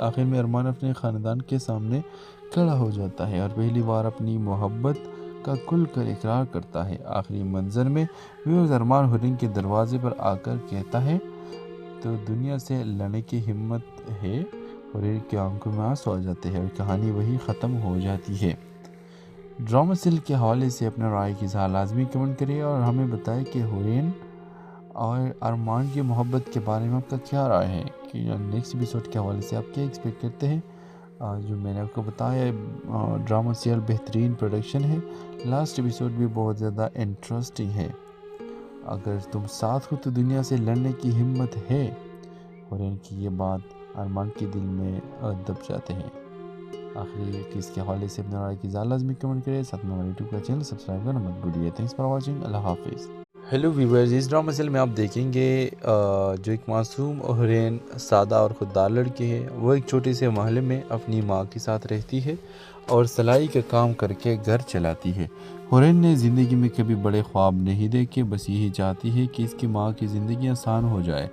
آخر میں ارمان اپنے خاندان کے سامنے کھڑا ہو جاتا ہے اور پہلی بار اپنی محبت کا کھل کر اقرار کرتا ہے۔ آخری منظر میں ویوز ارمان حرین کے دروازے پر آ کر کہتا ہے تو دنیا سے لڑنے کی ہمت ہے۔ حرین کی آنکھوں میں آنسو آ جاتے ہیں اور کہانی وہی ختم ہو جاتی ہے۔ ڈرامہ سیل کے حوالے سے اپنے رائے کی اظہار لازمی کمنٹ کریے اور ہمیں بتائیں کہ حرین اور ارمان کی محبت کے بارے میں آپ کا کیا رائے ہے کہ نیکسٹ ایپیسوڈ کے حوالے سے آپ کیا ایکسپیکٹ کرتے ہیں۔ جو میں نے آپ کو بتایا ڈرامہ سیریل بہترین پروڈکشن ہے۔ لاسٹ ایپیسوڈ بھی بہت زیادہ انٹرسٹنگ ہے۔ اگر تم ساتھ ہو تو دنیا سے لڑنے کی ہمت ہے۔ حرین کی یہ بات ارمان کے دل میں دب جاتے ہیں۔ آخری اس کے حوالے سے اپنے رائے کی اظہار لازمی کمنٹ کریں، ساتھ میں ہمارے یوٹیوب کا چینل سبسکرائب کرنا مت بھولیے۔ تھینکس فار واچنگ، اللہ حافظ۔ ہیلو ویورز، اس ڈرامہ سیل میں آپ دیکھیں گے جو ایک معصوم حرین سادہ اور خوددار لڑکی ہے، وہ ایک چھوٹے سے محلے میں اپنی ماں کے ساتھ رہتی ہے اور سلائی کا کام کر کے گھر چلاتی ہے۔ حرین نے زندگی میں کبھی بڑے خواب نہیں دیکھے، بس یہی چاہتی ہے کہ اس کی ماں کی زندگی آسان ہو جائے۔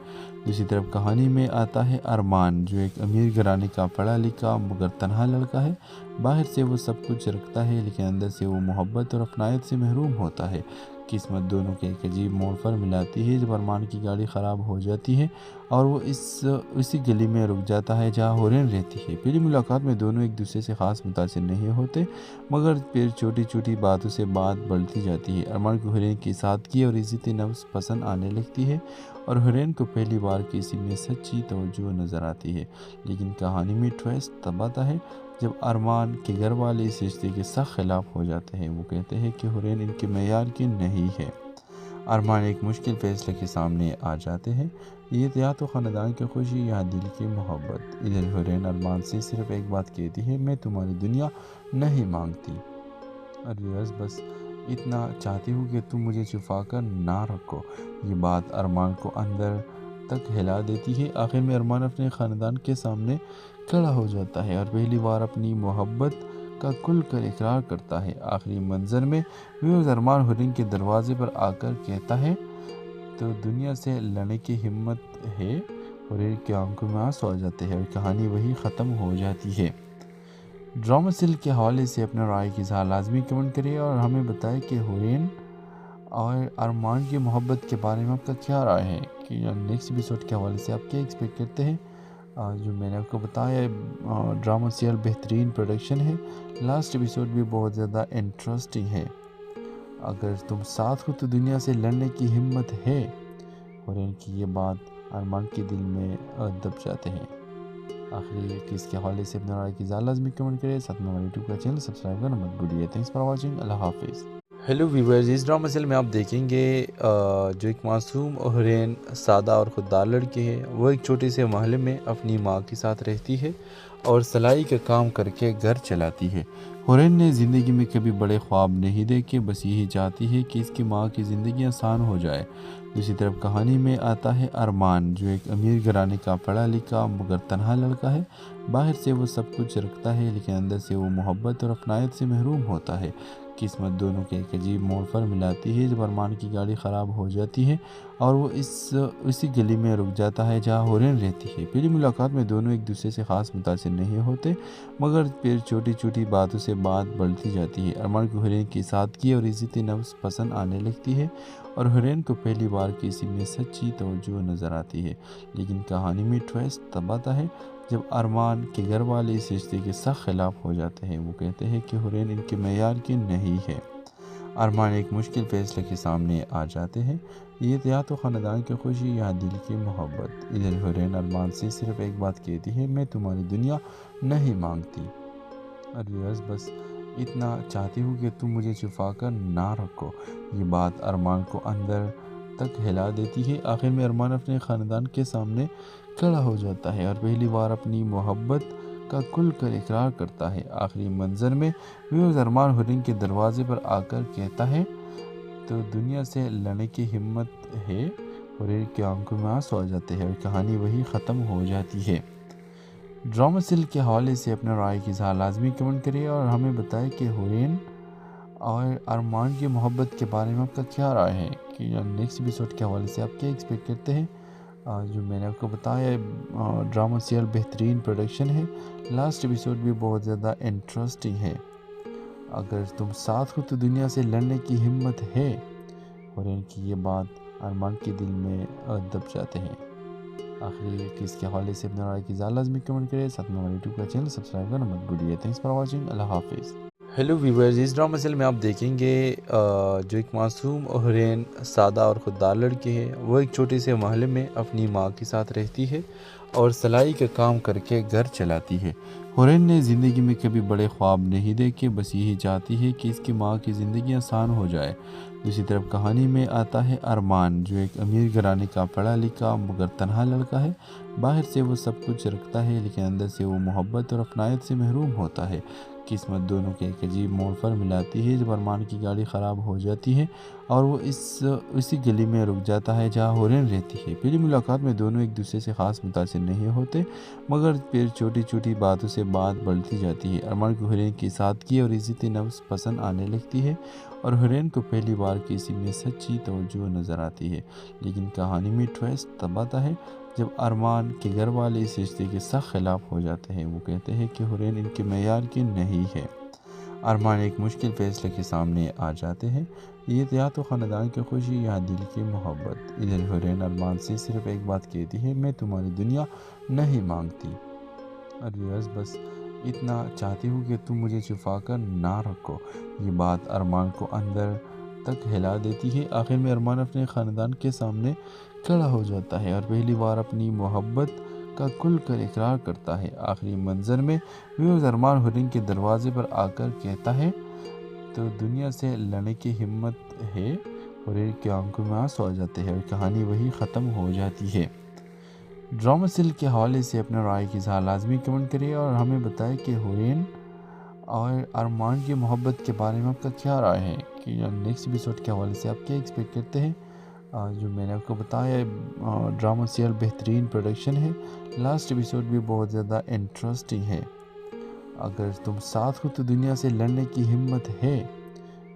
دوسری طرف کہانی میں آتا ہے ارمان، جو ایک امیر گھرانے کا پڑھا لکھا مگر تنہا لڑکا ہے۔ باہر سے وہ سب کچھ رکھتا ہے لیکن اندر سے وہ محبت اور اپنائیت سے محروم ہوتا ہے۔ قسمت دونوں کے ایک عجیب موڑ پر ملاتی ہے جب ارمان کی گاڑی خراب ہو جاتی ہے اور وہ اسی گلی میں رک جاتا ہے جہاں حرین رہتی ہے۔ پہلی ملاقات میں دونوں ایک دوسرے سے خاص متاثر نہیں ہوتے، مگر پھر چھوٹی چھوٹی باتوں سے بات بڑھتی جاتی ہے۔ ارمان کو حرین کی سادگی اور عزت نفس پسند آنے لگتی ہے اور حرین کو پہلی بار کسی میں سچی توجہ نظر آتی ہے۔ لیکن کہانی میں ٹویسٹ تب آتا ہے جب ارمان کے گھر والے اس رشتے کے سخت خلاف ہو جاتے ہیں۔ وہ کہتے ہیں کہ حرین ان کے معیار کی نہیں ہے۔ ارمان ایک مشکل فیصلے کے سامنے آ جاتے ہیں، یہ یا تو خاندان کی خوشی یا دل کی محبت۔ ادھر حرین ارمان سے صرف ایک بات کہتی ہے، میں تمہاری دنیا نہیں مانگتی، اور بس اتنا چاہتی ہوں کہ تم مجھے چھپا کر نہ رکھو۔ یہ بات ارمان کو اندر تک ہلا دیتی ہے۔ آخر میں ارمان اپنے خاندان کے سامنے کھڑا ہو جاتا ہے اور پہلی بار اپنی محبت کا کھل کر اقرار کرتا ہے۔ آخری منظر میں ویوز ارمان حرین کے دروازے پر آ کر کہتا ہے تو دنیا سے لڑنے کی ہمت ہے۔ حرین کی آنکھوں میں آنسو آ جاتے ہیں اور کہانی وہی ختم ہو جاتی ہے۔ ڈرامہ سیل کے حوالے سے اپنے رائے کی اظہار لازمی کمنٹ کریے اور ہمیں بتائیں کہ حرین اور ارمان کی محبت کے بارے میں آپ کا کیا رائے ہے کہ نیکسٹ ایپیسوڈ کے حوالے سے آپ کیا ایکسپیکٹ کرتے ہیں۔ جو میں نے آپ کو بتایا ڈرامہ سیریل بہترین پروڈکشن ہے۔ لاسٹ ایپیسوڈ بھی بہت زیادہ انٹرسٹنگ ہے۔ اگر تم ساتھ ہو تو دنیا سے لڑنے کی ہمت ہے۔ حرین کی یہ بات ارمان کے دل میں دب جاتے ہیں۔ آخری اس کے حوالے سے اپنے رائے کی اظہار لازمی کمنٹ کریں، ساتھ میں ہمارے یوٹیوب کا چینل سبسکرائب کرنا مت بھولیے۔ تھینکس فار واچنگ، اللہ حافظ۔ ہیلو ویورز، اس ڈرامہ سیل میں آپ دیکھیں گے جو ایک معصوم حرین سادہ اور خوددار لڑکی ہے، وہ ایک چھوٹے سے محلے میں اپنی ماں کے ساتھ رہتی ہے اور سلائی کا کام کر کے گھر چلاتی ہے۔ حرین نے زندگی میں کبھی بڑے خواب نہیں دیکھے، بس یہی چاہتی ہے کہ اس کی ماں کی زندگی آسان ہو جائے۔ دوسری طرف کہانی میں آتا ہے ارمان، جو ایک امیر گھرانے کا پڑھا لکھا مگر تنہا لڑکا ہے۔ باہر سے وہ سب کچھ رکھتا ہے لیکن اندر سے وہ محبت اور اپنائیت سے محروم ہوتا ہے۔ قسمت دونوں کے ایک عجیب موڑ پر ملاتی ہے جب ارمان کی گاڑی خراب ہو جاتی ہے اور وہ اسی گلی میں رک جاتا ہے جہاں حرین رہتی ہے۔ پہلی ملاقات میں دونوں ایک دوسرے سے خاص متاثر نہیں ہوتے، مگر پھر چھوٹی چھوٹی باتوں سے بات بڑھتی جاتی ہے۔ ارمان کو حرین کی سادگی اور عزت نفس پسند آنے لگتی ہے اور حرین کو پہلی بار کسی میں سچی توجہ نظر آتی ہے۔ لیکن کہانی میں ٹویسٹ تب آتا ہے جب ارمان کے گھر والے اس رشتے کے سخت خلاف ہو جاتے ہیں۔ وہ کہتے ہیں کہ حرین ان کے معیار کی نہیں ہے۔ ارمان ایک مشکل فیصلے کے سامنے آ جاتے ہیں، یہ یا تو خاندان کی خوشی یا دل کی محبت۔ ادھر حرین ارمان سے صرف ایک بات کہتی ہے، میں تمہاری دنیا نہیں مانگتی، اور بس اتنا چاہتی ہوں کہ تم مجھے چھپا کر نہ رکھو۔ یہ بات ارمان کو اندر تک ہلا دیتی ہے۔ آخر میں ارمان اپنے خاندان کے سامنے کھڑا ہو جاتا ہے اور پہلی بار اپنی محبت کا کھل کر اقرار کرتا ہے۔ آخری منظر میں ویوز ارمان حرین کے دروازے پر آ کر کہتا ہے تو دنیا سے لڑنے کی ہمت ہے۔ حرین کی آنکھوں میں آنسو آ جاتے ہیں اور کہانی وہی ختم ہو جاتی ہے۔ ڈرامہ سیل کے حوالے سے اپنے رائے کی اظہار لازمی کمنٹ کریے اور ہمیں بتائیں کہ حرین اور ارمان کی محبت کے بارے میں آپ کا کیا رائے ہے کہ نیکسٹ ایپیسوڈ کے حوالے سے آپ کیا ایکسپیکٹ کرتے ہیں۔ جو میں نے آپ کو بتایا ڈرامہ سیریل بہترین پروڈکشن ہے۔ لاسٹ ایپیسوڈ بھی بہت زیادہ انٹرسٹنگ ہے۔ اگر تم ساتھ ہو تو دنیا سے لڑنے کی ہمت ہے، اور ان کی یہ بات ارمان کے دل میں دب جاتے ہیں۔ آخری اس کے حوالے سے اپنے رائے کی لازمی کمنٹ کریں، ساتھ میں ہمارے یوٹیوب کا چینل سبسکرائب کرنا مت بھولیے۔ تھینکس فار واچنگ، اللہ حافظ۔ ہیلو ویورز، اس ڈرامہ سیریل میں آپ دیکھیں گے جو ایک معصوم اور حرین سادہ اور خوددار لڑکی ہے، وہ ایک چھوٹے سے محلے میں اپنی ماں کے ساتھ رہتی ہے اور سلائی کا کام کر کے گھر چلاتی ہے۔ حرین نے زندگی میں کبھی بڑے خواب نہیں دیکھے، بس یہی چاہتی ہے کہ اس کی ماں کی زندگی آسان ہو جائے۔ دوسری طرف کہانی میں آتا ہے ارمان، جو ایک امیر گھرانے کا پڑھا لکھا مگر تنہا لڑکا ہے۔ باہر سے وہ سب کچھ رکھتا ہے، لیکن اندر سے وہ محبت اور اپنائیت سے محروم ہوتا ہے۔ قسمت دونوں کے ایک عجیب موڑ پر ملاتی ہے جب ارمان کی گاڑی خراب ہو جاتی ہے اور وہ اسی گلی میں رک جاتا ہے جہاں حرین رہتی ہے۔ پہلی ملاقات میں دونوں ایک دوسرے سے خاص متاثر نہیں ہوتے، مگر پھر چھوٹی چھوٹی باتوں سے بات بڑھتی جاتی ہے۔ ارمان کو حرین کی سادگی اور عزت نفس پسند آنے لگتی ہے، اور حرین کو پہلی بار کسی میں سچی توجہ نظر آتی ہے۔ لیکن کہانی میں ٹویسٹ تب آتا ہے جب ارمان کے گھر والے اس رشتے کے سخت خلاف ہو جاتے ہیں۔ وہ کہتے ہیں کہ حرین ان کے معیار کی نہیں ہے۔ ارمان ایک مشکل فیصلے کے سامنے آ جاتے ہیں، یہ یا تو خاندان کی خوشی یا دل کی محبت۔ ادھر حرین ارمان سے صرف ایک بات کہتی ہے، میں تمہاری دنیا نہیں مانگتی، اور ویورز بس اتنا چاہتی ہوں کہ تم مجھے چھپا کر نہ رکھو۔ یہ بات ارمان کو اندر تک ہلا دیتی ہے۔ آخر میں ارمان اپنے خاندان کے سامنے کھڑا ہو جاتا ہے اور پہلی بار اپنی محبت کا کھل کر اقرار کرتا ہے۔ آخری منظر میں ویورز ارمان حرین کے دروازے پر آ کر کہتا ہے تو دنیا سے لڑنے کی ہمت ہے، حرین کی آنکھوں میں آنسو آ جاتے ہیں اور کہانی وہی ختم ہو جاتی ہے۔ ڈرامہ سیریل کے حوالے سے اپنے رائے کی اظہار لازمی کمنٹ کریں اور ہمیں بتائیں کہ حرین اور ارمان کی محبت کے بارے میں آپ کا کیا رائے ہے، کہ نیکسٹ ایپیسوڈ کے حوالے سے آپ کیا ایکسپیکٹ کرتے ہیں۔ جو میں نے آپ کو بتایا ڈرامہ سیریل بہترین پروڈکشن ہے۔ لاسٹ ایپیسوڈ بھی بہت زیادہ انٹرسٹنگ ہے۔ اگر تم ساتھ ہو تو دنیا سے لڑنے کی ہمت ہے،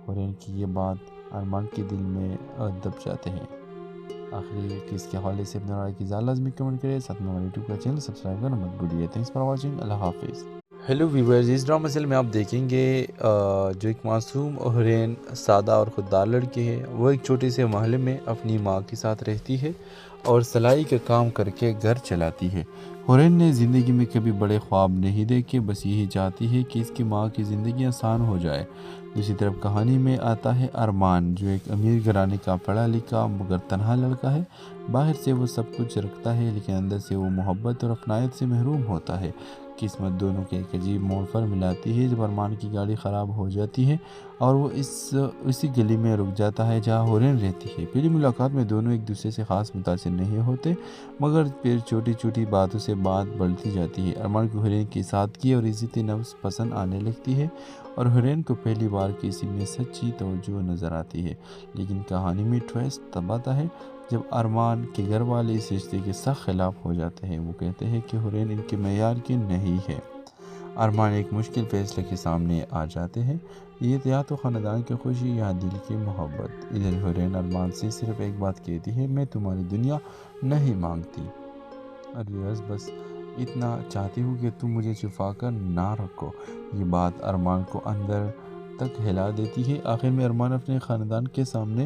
اور ان کی یہ بات ارمان کے دل میں دب جاتے ہیں۔ آخری اس کے حوالے سے اپنے رائے کی لازمی کمنٹ کریں، ساتھ میں ہمارے یوٹیوب کا چینل سبسکرائب کرنا مت بھولیے۔ تھینکس فار واچنگ، اللہ حافظ۔ ہیلو ویورز، اس ڈرامہ سیریل میں آپ دیکھیں گے جو ایک معصوم اور حرین سادہ اور خوددار لڑکی ہے، وہ ایک چھوٹے سے محلے میں اپنی ماں کے ساتھ رہتی ہے اور سلائی کا کام کر کے گھر چلاتی ہے۔ حرین نے زندگی میں کبھی بڑے خواب نہیں دیکھے، بس یہی چاہتی ہے کہ اس کی ماں کی زندگی آسان ہو جائے۔ دوسری طرف کہانی میں آتا ہے ارمان، جو ایک امیر گھرانے کا پڑھا لکھا مگر تنہا لڑکا ہے۔ باہر سے وہ سب کچھ رکھتا ہے، لیکن اندر سے وہ محبت اور اپنائیت سے محروم ہوتا ہے۔ قسمت دونوں کے ایک عجیب موڑ پر ملاتی ہے جب ارمان کی گاڑی خراب ہو جاتی ہے اور وہ اسی گلی میں رک جاتا ہے جہاں حرین رہتی ہے۔ پہلی ملاقات میں دونوں ایک دوسرے سے خاص متاثر نہیں ہوتے، مگر پھر چھوٹی چھوٹی باتوں سے بات بڑھتی جاتی ہے۔ ارمان کو حرین کی سادگی اور عزت نفس پسند آنے لگتی ہے، اور حرین کو پہلی بار کسی میں سچی توجہ نظر آتی ہے۔ لیکن کہانی میں ٹویسٹ تب آتا ہے جب ارمان کے گھر والے اس رشتے کے سخت خلاف ہو جاتے ہیں۔ وہ کہتے ہیں کہ حرین ان کے معیار کی نہیں ہے۔ ارمان ایک مشکل فیصلے کے سامنے آ جاتے ہیں، یہ یا تو خاندان کی خوشی یا دل کی محبت۔ ادھر حرین ارمان سے صرف ایک بات کہتی ہے، میں تمہاری دنیا نہیں مانگتی، اور ویورز بس اتنا چاہتی ہوں کہ تم مجھے چھپا کر نہ رکھو۔ یہ بات ارمان کو اندر تک ہلا دیتی ہے۔ آخر میں ارمان اپنے خاندان کے سامنے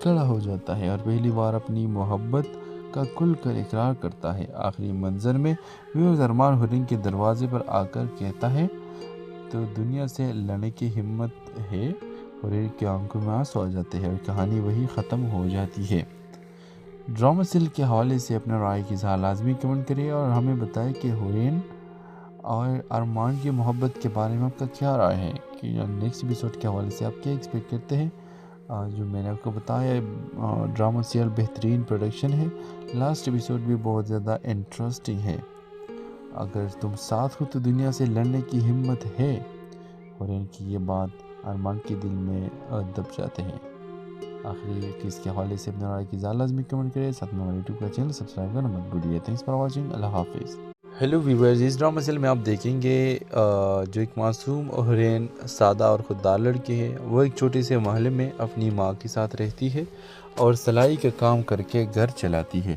کھڑا ہو جاتا ہے اور پہلی بار اپنی محبت کا کھل کر اقرار کرتا ہے۔ آخری منظر میں ویورز ارمان حرین کے دروازے پر آ کر کہتا ہے تو دنیا سے لڑنے کی ہمت ہے، حرین کی آنکھوں میں آنسو آ جاتے ہیں اور کہانی وہی ختم ہو جاتی ہے۔ ڈرامہ سیریل کے حوالے سے اپنے رائے کی اظہار لازمی کمنٹ کریں اور ہمیں بتائیں کہ حرین اور ارمان کی محبت کے بارے میں آپ کا کیا رائے ہے، کہ نیکسٹ ایپیسوڈ کے حوالے سے آپ کیا ایکسپیکٹ کرتے ہیں۔ جو میں نے آپ کو بتایا ڈرامہ سیریل بہترین پروڈکشن ہے۔ لاسٹ ایپیسوڈ بھی بہت زیادہ انٹرسٹنگ ہے۔ اگر تم ساتھ ہو تو دنیا سے لڑنے کی ہمت ہے، اور ان کی یہ بات ارمان کے دل میں دب جاتے ہیں۔ آخری اس کے حوالے سے اپنے رائے کی لازمی کمنٹ کریں، ساتھ میں ہمارے یوٹیوب کا چینل سبسکرائب کرنا مت بھولیے۔ تھینکس فار واچنگ، اللہ حافظ۔ ہیلو ویورز، اس ڈرامہ سیریل میں آپ دیکھیں گے جو ایک معصوم اور حرین سادہ اور خوددار لڑکی ہے، وہ ایک چھوٹے سے محلے میں اپنی ماں کے ساتھ رہتی ہے اور سلائی کا کام کر کے گھر چلاتی ہے۔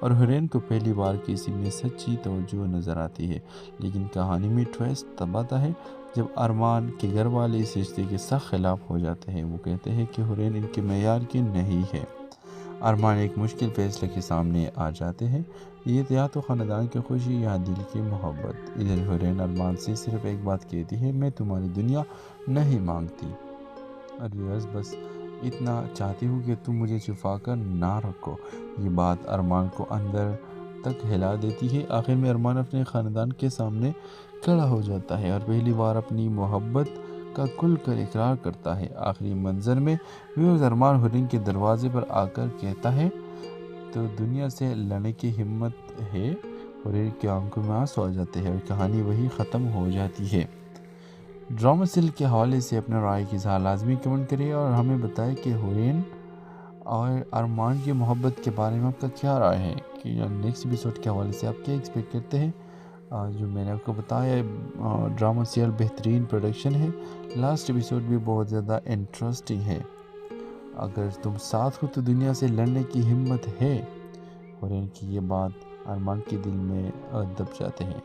اور حورین کو پہلی بار کسی میں سچی توجہ نظر آتی ہے، لیکن کہانی میں ٹویسٹ تب آتا ہے جب ارمان کے گھر والے اس رشتے کے سخت خلاف ہو جاتے ہیں۔ وہ کہتے ہیں کہ حورین ان کے معیار کی نہیں ہے۔ ارمان ایک مشکل فیصلے کے سامنے آ جاتے ہیں، یہ یا تو خاندان کی خوشی یا دل کی محبت۔ ادھر حورین ارمان سے صرف ایک بات کہتی ہے، میں تمہاری دنیا نہیں مانگتی، اور بس اتنا چاہتی ہوں کہ تم مجھے چھپا کر نہ رکھو۔ یہ بات ارمان کو اندر تک ہلا دیتی ہے۔ آخر میں ارمان اپنے خاندان کے سامنے کھڑا ہو جاتا ہے اور پہلی بار اپنی محبت کا کھل کر اقرار کرتا ہے۔ آخری منظر میں ارمان حورین کے دروازے پر آ کر کہتا ہے تو دنیا سے لڑنے کی ہمت ہے۔ حورین کی آنکھوں میں آنسو آ جاتے ہیں اور کہانی وہی ختم ہو جاتی ہے۔ ڈرامہ سیل کے حوالے سے اپنے رائے کی اظہار لازمی کمنٹ کریے اور ہمیں بتائیں کہ حورین اور ارمان کی محبت کے بارے میں آپ کا کیا رائے ہے، کہ نیکسٹ ایپیسوڈ کے حوالے سے آپ کیا ایکسپیکٹ کرتے ہیں۔ جو میں نے آپ کو بتایا ڈرامہ سیل بہترین پروڈکشن ہے، لاسٹ ایپیسوڈ بھی بہت زیادہ انٹرسٹنگ ہے۔ اگر تم ساتھ ہو تو دنیا سے لڑنے کی ہمت ہے، حورین کی یہ بات ارمان کے دل میں دب جاتے ہیں۔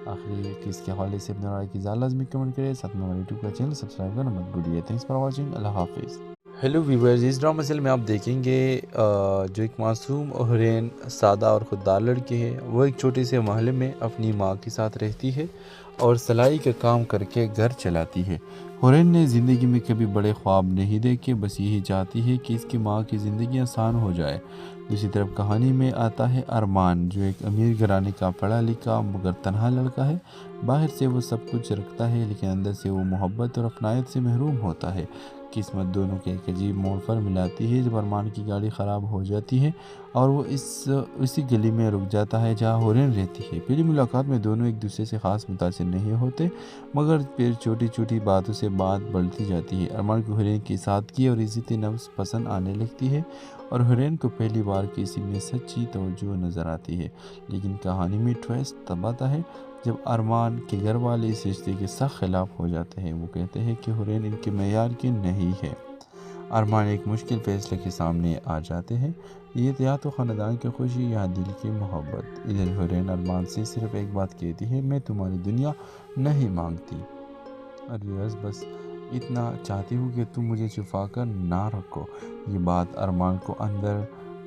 آخری اس کے حوالے سے اپنے رائے کی اظہار لازمی کمنٹ کریں، ساتھ میں ہمارے یوٹیوب کا چینل سبسکرائب کرنا مت بھولیے۔ تھینکس فار واچنگ، اللہ حافظ۔ ہیلو ویورز، اس ڈرامہ سیل میں آپ دیکھیں گے جو ایک معصوم حورین سادہ اور خوددار لڑکی ہے، وہ ایک چھوٹے سے محلے میں اپنی ماں کے ساتھ رہتی ہے اور سلائی کا کام کر کے گھر چلاتی ہے۔ حورین نے زندگی میں کبھی بڑے خواب نہیں دیکھے، بس یہی چاہتی ہے کہ اس کی ماں کی زندگی آسان ہو جائے۔ دوسری طرف کہانی میں آتا ہے ارمان، جو ایک امیر گھرانے کا پڑھا لکھا مگر تنہا لڑکا ہے۔ باہر سے وہ سب کچھ رکھتا ہے لیکن اندر سے وہ محبت اور اپنائیت سے محروم ہوتا ہے۔ قسمت دونوں کے ایک عجیب موڑ پر ملاتی ہے جب ارمان کی گاڑی خراب ہو جاتی ہے اور وہ اسی گلی میں رک جاتا ہے جہاں حورین رہتی ہے۔ پہلی ملاقات میں دونوں ایک دوسرے سے خاص متاثر نہیں ہوتے، مگر پھر چھوٹی چھوٹی باتوں سے بات بڑھتی جاتی ہے۔ ارمان کو حورین کی سادگی اور عزت نفس پسند آنے لگتی ہے اور حورین کو پہلی بار کسی میں سچی توجہ نظر آتی ہے، لیکن کہانی میں ٹویسٹ تب آتا ہے جب ارمان کے گھر والے اس رشتے کے سخت خلاف ہو جاتے ہیں۔ وہ کہتے ہیں کہ حورین ان کے معیار کی نہیں ہے۔ ارمان ایک مشکل فیصلے کے سامنے آ جاتے ہیں، یہ یا تو خاندان کی خوشی یا دل کی محبت۔ ادھر حورین ارمان سے صرف ایک بات کہتی ہے، میں تمہاری دنیا نہیں مانگتی، اور بس اتنا چاہتی ہوں کہ تم مجھے چھپا کر نہ رکھو۔ یہ بات ارمان کو اندر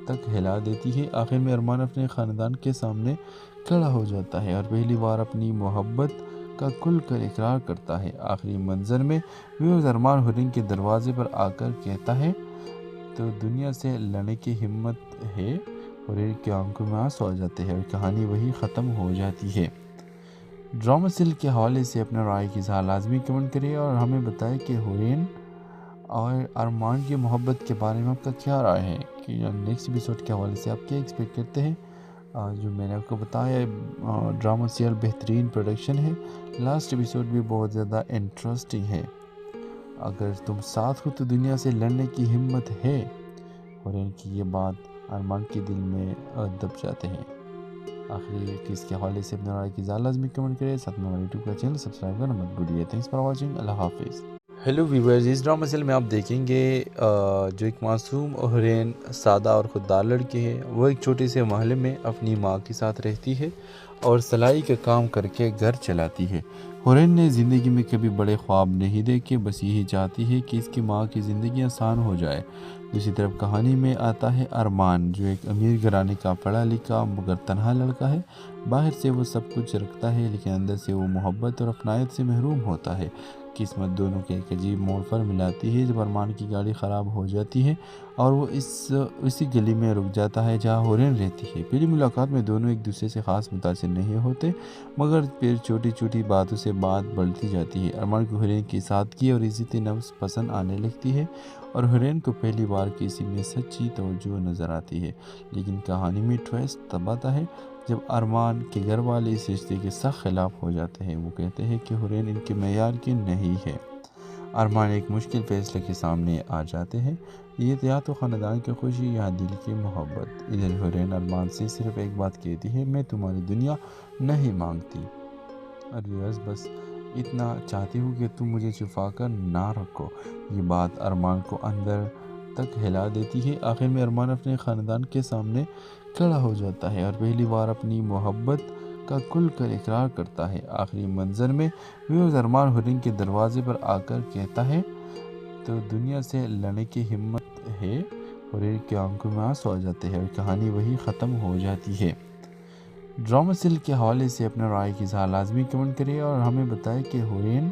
تک ہلا دیتی ہے۔ آخر میں ارمان اپنے خاندان کے سامنے کھڑا ہو جاتا ہے اور پہلی بار اپنی محبت کا کھل کر اقرار کرتا ہے۔ آخری منظر میں ارمان حورین کے دروازے پر آ کر کہتا ہے تو دنیا سے لڑنے کی ہمت ہے۔ حورین کی آنکھوں میں آنسو آ جاتے ہیں اور کہانی وہی ختم ہو جاتی ہے۔ ڈرامہ سیل کے حوالے سے اپنے رائے کی اظہار لازمی کمنٹ کریے اور ہمیں بتائیں کہ حورین اور ارمان کی محبت کے بارے میں آپ کا کیا رائے ہے، کہ نیکسٹ ایپیسوڈ کے حوالے سے آپ کیا ایکسپیکٹ کرتے ہیں۔ جو میں نے آپ کو بتایا ڈرامہ سیل بہترین پروڈکشن ہے، لاسٹ ایپیسوڈ بھی بہت زیادہ انٹرسٹنگ ہے۔ اگر تم ساتھ ہو تو دنیا سے لڑنے کی ہمت ہے، حورین کی یہ بات ارمان کے دل میں دب جاتے ہیں۔ آخری اس کے حوالے سے اپنے رائے کی اظہار لازمی کمنٹ کریں، ساتھ میں ہمارے یوٹیوب کا چینل سبسکرائب کرنا مت بھولیے۔ تھینکس فار واچنگ، اللہ حافظ۔ ہیلو ویورز، اس ڈرامہ سیل میں آپ دیکھیں گے جو ایک معصوم حورین سادہ اور خوددار لڑکی ہے، وہ ایک چھوٹے سے محلے میں اپنی ماں کے ساتھ رہتی ہے اور سلائی کا کام کر کے گھر چلاتی ہے۔ حورین نے زندگی میں کبھی بڑے خواب نہیں دیکھے، بس یہی چاہتی ہے کہ اس کی ماں کی زندگی آسان ہو جائے۔ دوسری طرف کہانی میں آتا ہے ارمان، جو ایک امیر گھرانے کا پڑھا لکھا مگر تنہا لڑکا ہے۔ باہر سے وہ سب کچھ رکھتا ہے لیکن اندر سے وہ محبت اور اپنائیت سے محروم ہوتا ہے۔ قسمت دونوں کے ایک عجیب موڑ پر ملاتی ہے جب ارمان کی گاڑی خراب ہو جاتی ہے اور وہ اسی گلی میں رک جاتا ہے جہاں حورین رہتی ہے۔ پہلی ملاقات میں دونوں ایک دوسرے سے خاص متاثر نہیں ہوتے، مگر پھر چھوٹی چھوٹی باتوں سے بات بڑھتی جاتی ہے۔ ارمان کو حورین کی سادگی اور عزت نفس پسند آنے لگتی ہے اور حورین کو پہلی بار کسی میں سچی توجہ نظر آتی ہے، لیکن کہانی میں ٹویسٹ تب آتا ہے جب ارمان کے گھر والے اس رشتے کے سخت خلاف ہو جاتے ہیں۔ وہ کہتے ہیں کہ حورین ان کے معیار کی نہیں ہے۔ ارمان ایک مشکل فیصلے کے سامنے آ جاتے ہیں، یہ یا تو خاندان کی خوشی یا دل کی محبت۔ ادھر حورین ارمان سے صرف ایک بات کہتی ہے، میں تمہاری دنیا نہیں مانگتی، اور بس اتنا چاہتی ہوں کہ تم مجھے چھپا کر نہ رکھو۔ یہ بات ارمان کو اندر تک ہلا دیتی ہے۔ آخر میں ارمان اپنے خاندان کے سامنے کھڑا ہو جاتا ہے اور پہلی بار اپنی محبت کا کھل کر اقرار کرتا ہے۔ آخری منظر میں ویوز ارمان ہورن کے دروازے پر آ کر کہتا ہے تو دنیا سے لڑنے کی ہمت ہے۔ ہورن کی آنکھوں میں آنسو آ جاتے ہیں اور کہانی وہی ختم ہو جاتی ہے۔ ڈرامہ سیل کے حوالے سے اپنے رائے کی اظہار لازمی کمنٹ کریے اور ہمیں بتائیں کہ ہورن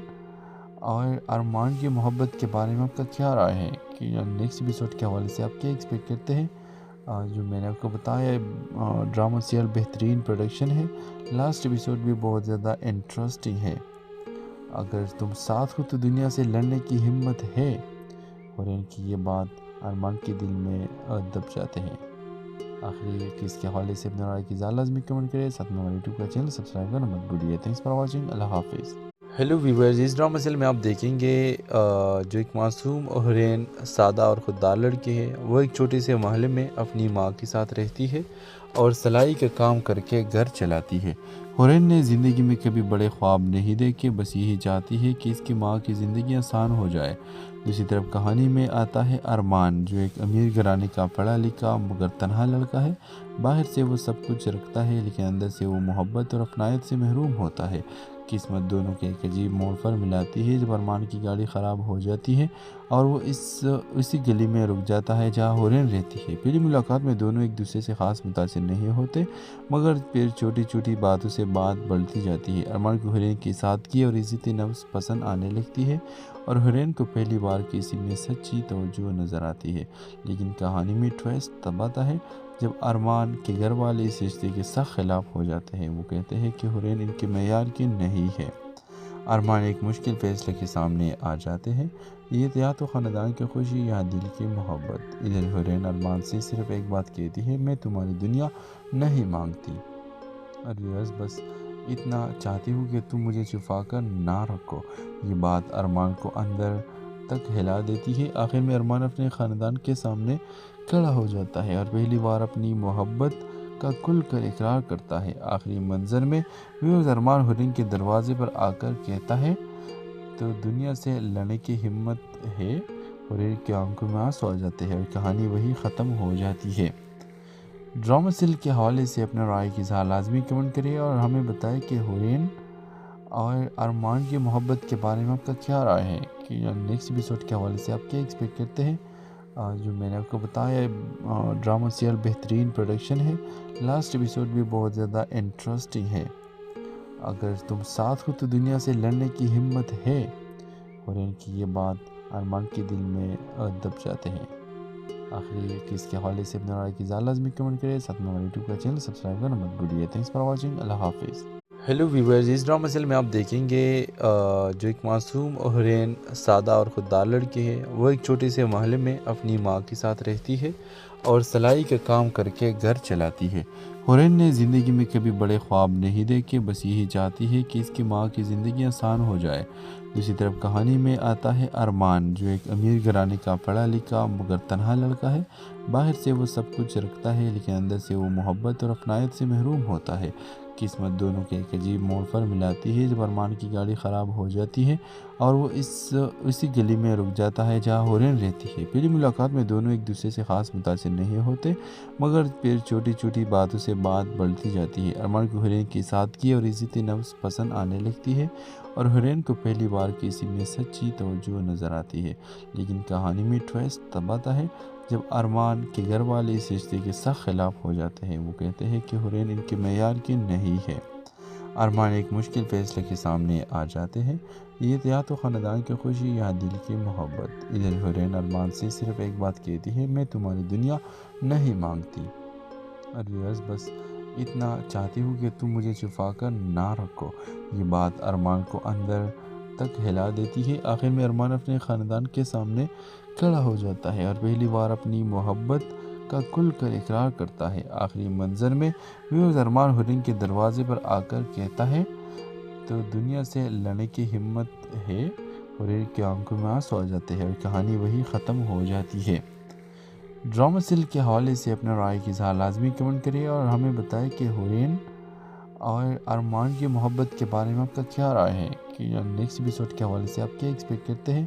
اور ارمان کی محبت کے بارے میں آپ کا کیا رائے ہے کہ نیکسٹ ایپیسوڈ کے حوالے سے آپ کیا ایکسپیکٹ کرتے ہیں۔ جو میں نے آپ کو بتایا ڈرامہ سیریل بہترین پروڈکشن ہے۔ لاسٹ ایپیسوڈ بھی بہت زیادہ انٹرسٹنگ ہے۔ اگر تم ساتھ ہو تو دنیا سے لڑنے کی ہمت ہے۔ ہورن کی یہ بات ارمان کے دل میں دب جاتے ہیں۔ آخری اس کے حوالے سے اپنے رائے کی اظہار لازمی کمنٹ کریں، ساتھ میں ہمارے یوٹیوب کا چینل سبسکرائب کرنا مت بھولیے۔ تھینکس فار واچنگ، اللہ حافظ۔ ہیلو ویورز، اس ڈرامہ سیل میں آپ دیکھیں گے جو ایک معصوم ہورن سادہ اور خوددار لڑکی ہے، وہ ایک چھوٹے سے محلے میں اپنی ماں کے ساتھ رہتی ہے اور سلائی کا کام کر کے گھر چلاتی ہے۔ ہورن نے زندگی میں کبھی بڑے خواب نہیں دیکھے، بس یہی چاہتی ہے کہ اس کی ماں کی زندگی آسان ہو جائے۔ دوسری طرف کہانی میں آتا ہے ارمان، جو ایک امیر گھرانے کا پڑھا لکھا مگر تنہا لڑکا ہے۔ باہر سے وہ سب کچھ رکھتا ہے لیکن اندر سے وہ محبت اور اپنائیت سے محروم ہوتا ہے۔ قسمت دونوں کے ایک عجیب موڑ پر ملاتی ہے جب ارمان کی گاڑی خراب ہو جاتی ہے اور وہ اسی گلی میں رک جاتا ہے جہاں ہورن رہتی ہے۔ پہلی ملاقات میں دونوں ایک دوسرے سے خاص متاثر نہیں ہوتے، مگر پھر چھوٹی چھوٹی باتوں سے بات بڑھتی جاتی ہے۔ ارمان کو ہورن کی سادگی اور عزت نفس پسند آنے لگتی ہے اور ہورن کو پہلی بار کسی میں سچی توجہ نظر آتی ہے۔ لیکن کہانی میں ٹویسٹ تب آتا ہے جب ارمان کے گھر والے اس رشتے کے سخت خلاف ہو جاتے ہیں۔ وہ کہتے ہیں کہ ہورن ان کے معیار کی نہیں ہے۔ ارمان ایک مشکل فیصلے کے سامنے آ جاتے ہیں، یہ یا تو خاندان کی خوشی یا دل کی محبت۔ ادھر ہورن ارمان سے صرف ایک بات کہتی ہے، میں تمہاری دنیا نہیں مانگتی، اور بس اتنا چاہتی ہوں کہ تم مجھے چھپا کر نہ رکھو۔ یہ بات ارمان کو اندر تک ہلا دیتی ہے۔ آخر میں ارمان اپنے خاندان کے سامنے کھڑا ہو جاتا ہے اور پہلی بار اپنی محبت کا کھل کر اقرار کرتا ہے۔ آخری منظر میں ویوز ارمان ہورن کے دروازے پر آ کر کہتا ہے تو دنیا سے لڑنے کی ہمت ہے۔ ہورن کی آنکھوں میں آنسو آ جاتے ہیں اور کہانی وہی ختم ہو جاتی ہے۔ ڈرامہ سیل کے حوالے سے اپنے رائے کی اظہار لازمی کمنٹ کریے اور ہمیں بتائیں کہ ہورن اور ارمان کی محبت کے بارے میں آپ کا کیا رائے ہے کہ نیکسٹ ایپیسوڈ کے حوالے سے آپ کیا ایکسپیکٹ کرتے ہیں۔ جو میں نے آپ کو بتایا ڈرامہ سیریل بہترین پروڈکشن ہے۔ لاسٹ ایپیسوڈ بھی بہت زیادہ انٹرسٹنگ ہے۔ اگر تم ساتھ ہو تو دنیا سے لڑنے کی ہمت ہے۔ ہورن کی یہ بات ارمان کے دل میں دب جاتے ہیں۔ آخری اس کے حوالے سے اپنے رائے کی اظہار لازمی کمنٹ کریں، ساتھ میں ہمارے یوٹیوب کا چینل سبسکرائب کرنا مت بھولیے۔ تھینکس فار واچنگ، اللہ حافظ۔ ہیلو ویورز، اس ڈرامہ سیل میں آپ دیکھیں گے جو ایک معصوم ہورن سادہ اور خوددار لڑکی ہے، وہ ایک چھوٹے سے محلے میں اپنی ماں کے ساتھ رہتی ہے اور سلائی کا کام کر کے گھر چلاتی ہے۔ ہورن نے زندگی میں کبھی بڑے خواب نہیں دیکھے، بس یہی چاہتی ہے کہ اس کی ماں کی زندگی آسان ہو جائے۔ دوسری طرف کہانی میں آتا ہے ارمان، جو ایک امیر گھرانے کا پڑھا لکھا مگر تنہا لڑکا ہے۔ باہر سے وہ سب کچھ رکھتا ہے لیکن اندر سے وہ محبت اور اپنائیت سے محروم ہوتا ہے۔ قسمت دونوں کے ایک عجیب موڑ پر ملاتی ہے جب ارمان کی گاڑی خراب ہو جاتی ہے اور وہ اسی گلی میں رک جاتا ہے جہاں ہورن رہتی ہے۔ پہلی ملاقات میں دونوں ایک دوسرے سے خاص متاثر نہیں ہوتے، مگر پھر چھوٹی چھوٹی باتوں سے بات بڑھتی جاتی ہے۔ ارمان کو ہورن کی سادگی اور عزت نفس پسند آنے لگتی ہے اور ہورن کو پہلی بار کسی میں سچی توجہ نظر آتی ہے۔ لیکن کہانی میں ٹویسٹ تب آتا ہے جب ارمان کے گھر والے اس رشتے کے سخت خلاف ہو جاتے ہیں۔ وہ کہتے ہیں کہ ہورن ان کے معیار کی نہیں ہے۔ ارمان ایک مشکل فیصلے کے سامنے آ جاتے ہیں، یہ یا تو خاندان کی خوشی یا دل کی محبت۔ ادھر ہورن ارمان سے صرف ایک بات کہتی ہے، میں تمہاری دنیا نہیں مانگتی، اور بس اتنا چاہتی ہوں کہ تم مجھے چھپا کر نہ رکھو۔ یہ بات ارمان کو اندر تک ہلا دیتی ہے۔ آخر میں ارمان اپنے خاندان کے سامنے کھڑا ہو جاتا ہے اور پہلی بار اپنی محبت کا کھل کر اقرار کرتا ہے۔ آخری منظر میں ویوز ارمان ہورن کے دروازے پر آ کر کہتا ہے تو دنیا سے لڑنے کی ہمت ہے۔ ہورن کی آنکھوں میں آنسو آ جاتے ہیں اور کہانی وہی ختم ہو جاتی ہے۔ ڈرامہ سیل کے حوالے سے اپنے رائے کی اظہار لازمی کمنٹ کریے اور ہمیں بتائیں کہ ہورن اور ارمان کی محبت کے بارے میں آپ کا کیا رائے ہے کہ نیکسٹ ایپیسوڈ کے حوالے سے آپ کیا ایکسپیکٹ کرتے ہیں۔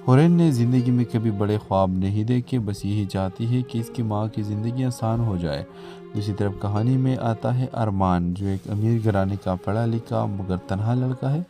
ہورین نے زندگی میں کبھی بڑے خواب نہیں دیکھے، بس یہی چاہتی ہے کہ اس کی ماں کی زندگی آسان ہو جائے۔ دوسری طرف کہانی میں آتا ہے ارمان، جو ایک امیر گھرانے کا پڑھا لکھا مگر تنہا لڑکا ہے۔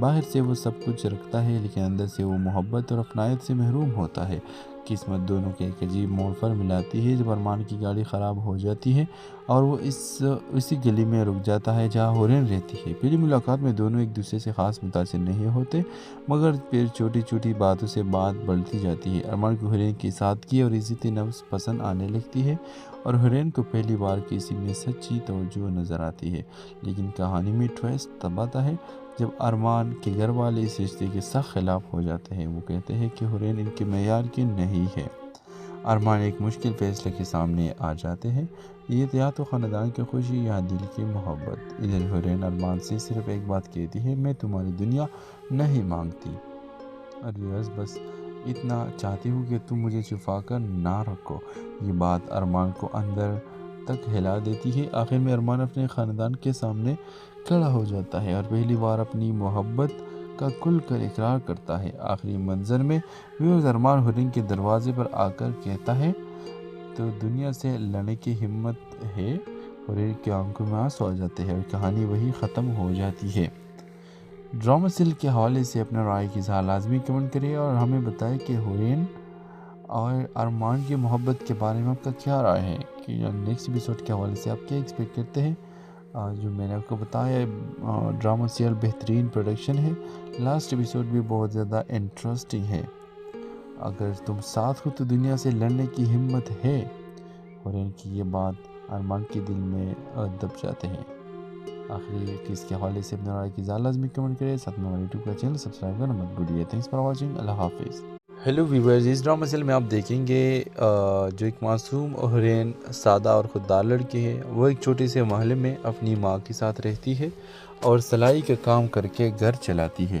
باہر سے وہ سب کچھ رکھتا ہے لیکن اندر سے وہ محبت اور اپنائیت سے محروم ہوتا ہے۔ قسمت دونوں کے ایک عجیب موڑ پر ملاتی ہے جب ارمان کی گاڑی خراب ہو جاتی ہے اور وہ اسی گلی میں رک جاتا ہے جہاں ہورین رہتی ہے۔ پہلی ملاقات میں دونوں ایک دوسرے سے خاص متاثر نہیں ہوتے، مگر پھر چھوٹی چھوٹی باتوں سے بات بڑھتی جاتی ہے۔ ارمان کو ہورین کی سادگی اور عزت نفس پسند آنے لگتی ہے اور ہورین کو پہلی بار کسی میں سچی توجہ نظر آتی ہے۔ لیکن کہانی میں ٹویسٹ تب آتا ہے جب ارمان کے گھر والے اس رشتے کے سخت خلاف ہو جاتے ہیں۔ وہ کہتے ہیں کہ ہورین ان کے معیار کی نہیں ہے۔ ارمان ایک مشکل فیصلے کے سامنے آ جاتے ہیں، یہ یا تو خاندان کی خوشی یا دل کی محبت۔ ادھر ہورین ارمان سے صرف ایک بات کہتی ہے، میں تمہاری دنیا نہیں مانگتی، اور بس اتنا چاہتی ہوں کہ تم مجھے چھپا کر نہ رکھو۔ یہ بات ارمان کو اندر تک ہلا دیتی ہے۔ آخر میں ارمان اپنے خاندان کے سامنے کھڑا ہو جاتا ہے اور پہلی بار اپنی محبت کا کھل کر اقرار کرتا ہے۔ آخری منظر میں ارمان ہورین کے دروازے پر آ کر کہتا ہے تو دنیا سے لڑنے کی ہمت ہے۔ ہورین کی آنکھوں میں آنسو آ جاتے ہیں اور کہانی وہی ختم ہو جاتی ہے۔ ڈرامہ سیل کے حوالے سے اپنے رائے کی اظہار لازمی کمنٹ کریے اور ہمیں بتائیں کہ ہورین اور ارمان کی محبت کے بارے میں آپ کا کیا رائے ہے، کہ نیکسٹ ایپیسوڈ کے حوالے سے آپ کیا ایکسپیکٹ کرتے ہیں۔ جو میں نے آپ کو بتایا ڈرامہ سیل بہترین پروڈکشن ہے، لاسٹ ایپیسوڈ بھی بہت زیادہ انٹرسٹنگ ہے۔ اگر تم ساتھ ہو تو دنیا سے لڑنے کی ہمت ہے، ہورین کی یہ بات ارمان کے دل میں دب جاتے ہیں۔ آخری اس کے حوالے سے اپنے رائے کی اظہار لازمی کمنٹ کریں، ساتھ میں ہمارے یوٹیوب کا چینل سبسکرائب کرنا مت بھولیے۔ تھینکس فار واچنگ، اللہ حافظ۔ ہیلو ویورز، اس ڈرامہ سیل میں آپ دیکھیں گے جو ایک معصوم ہورین سادہ اور خوددار لڑکی ہے، وہ ایک چھوٹے سے محلے میں اپنی ماں کے ساتھ رہتی ہے اور سلائی کا کام کر کے گھر چلاتی ہے۔